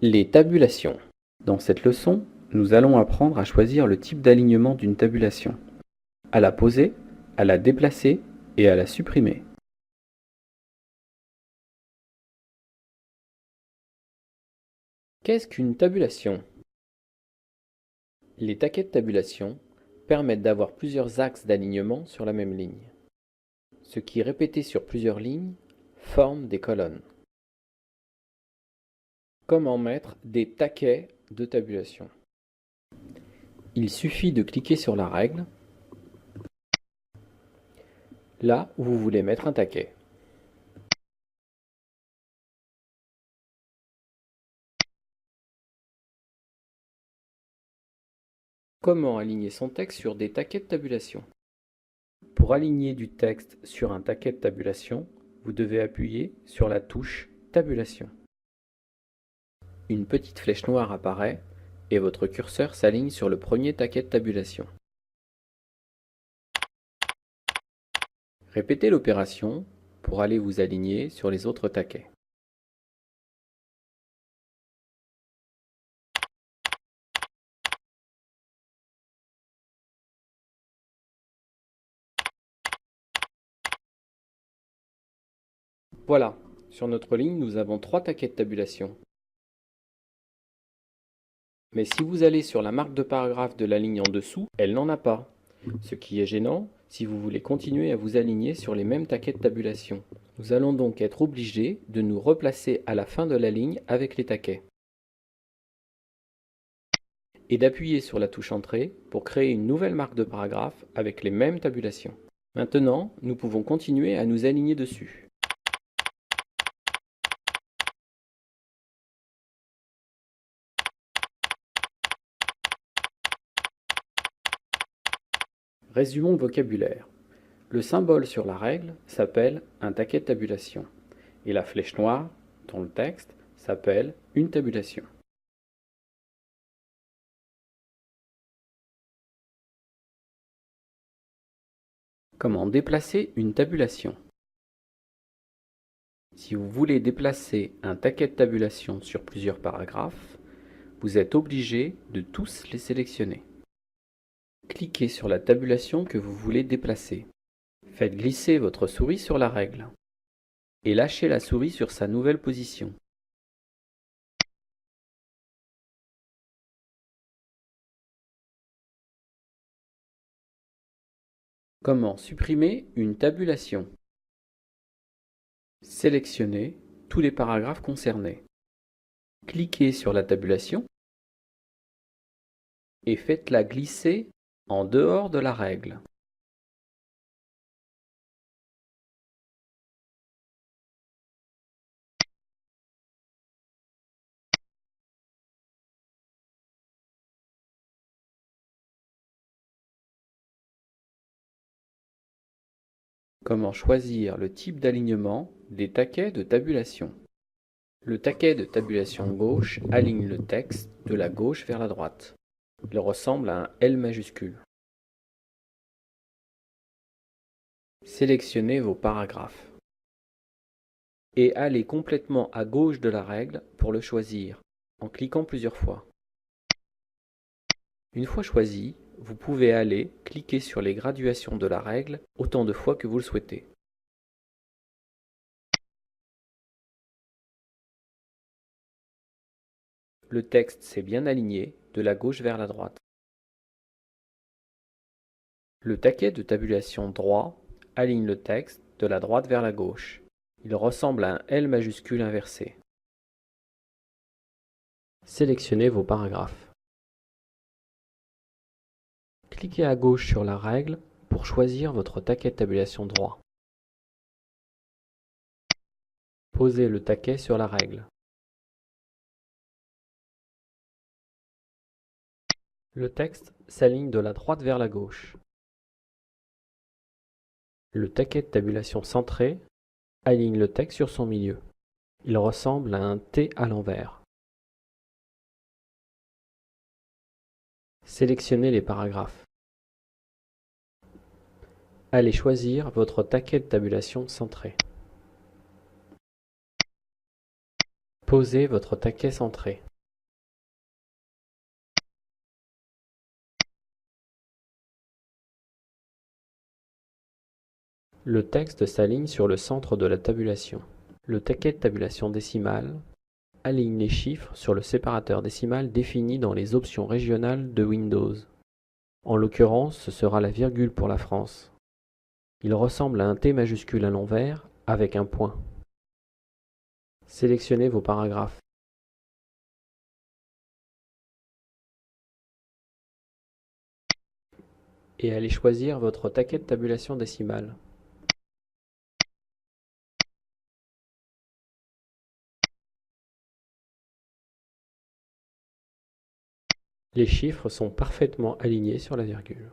Les tabulations. Dans cette leçon, nous allons apprendre à choisir le type d'alignement d'une tabulation, à la poser, à la déplacer et à la supprimer. Qu'est-ce qu'une tabulation? Les taquets de tabulation permettent d'avoir plusieurs axes d'alignement sur la même ligne. Ce qui, répété sur plusieurs lignes, forme des colonnes. Comment mettre des taquets de tabulation? Il suffit de cliquer sur la règle, là où vous voulez mettre un taquet. Comment aligner son texte sur des taquets de tabulation? Pour aligner du texte sur un taquet de tabulation, vous devez appuyer sur la touche Tabulation. Une petite flèche noire apparaît et votre curseur s'aligne sur le premier taquet de tabulation. Répétez l'opération pour aller vous aligner sur les autres taquets. Voilà, sur notre ligne, nous avons 3 taquets de tabulation. Mais si vous allez sur la marque de paragraphe de la ligne en dessous, elle n'en a pas. Ce qui est gênant si vous voulez continuer à vous aligner sur les mêmes taquets de tabulation. Nous allons donc être obligés de nous replacer à la fin de la ligne avec les taquets. Et d'appuyer sur la touche Entrée pour créer une nouvelle marque de paragraphe avec les mêmes tabulations. Maintenant, nous pouvons continuer à nous aligner dessus. Résumons le vocabulaire. Le symbole sur la règle s'appelle un taquet de tabulation et la flèche noire dans le texte s'appelle une tabulation. Comment déplacer une tabulation? Si vous voulez déplacer un taquet de tabulation sur plusieurs paragraphes, vous êtes obligé de tous les sélectionner. Cliquez sur la tabulation que vous voulez déplacer. Faites glisser votre souris sur la règle et lâchez la souris sur sa nouvelle position. Comment supprimer une tabulation? Sélectionnez tous les paragraphes concernés. Cliquez sur la tabulation et faites-la glisser en dehors de la règle. Comment choisir le type d'alignement des taquets de tabulation? Le taquet de tabulation gauche aligne le texte de la gauche vers la droite. Il ressemble à un L majuscule. Sélectionnez vos paragraphes et allez complètement à gauche de la règle pour le choisir en cliquant plusieurs fois. Une fois choisi, vous pouvez aller cliquer sur les graduations de la règle autant de fois que vous le souhaitez. Le texte s'est bien aligné de la gauche vers la droite. Le taquet de tabulation droit aligne le texte de la droite vers la gauche. Il ressemble à un L majuscule inversé. Sélectionnez vos paragraphes. Cliquez à gauche sur la règle pour choisir votre taquet de tabulation droit. Posez le taquet sur la règle. Le texte s'aligne de la droite vers la gauche. Le taquet de tabulation centré aligne le texte sur son milieu. Il ressemble à un T à l'envers. Sélectionnez les paragraphes. Allez choisir votre taquet de tabulation centré. Posez votre taquet centré. Le texte s'aligne sur le centre de la tabulation. Le taquet de tabulation décimale aligne les chiffres sur le séparateur décimal défini dans les options régionales de Windows. En l'occurrence, ce sera la virgule pour la France. Il ressemble à un T majuscule à l'envers avec un point. Sélectionnez vos paragraphes. Et allez choisir votre taquet de tabulation décimale. Les chiffres sont parfaitement alignés sur la virgule.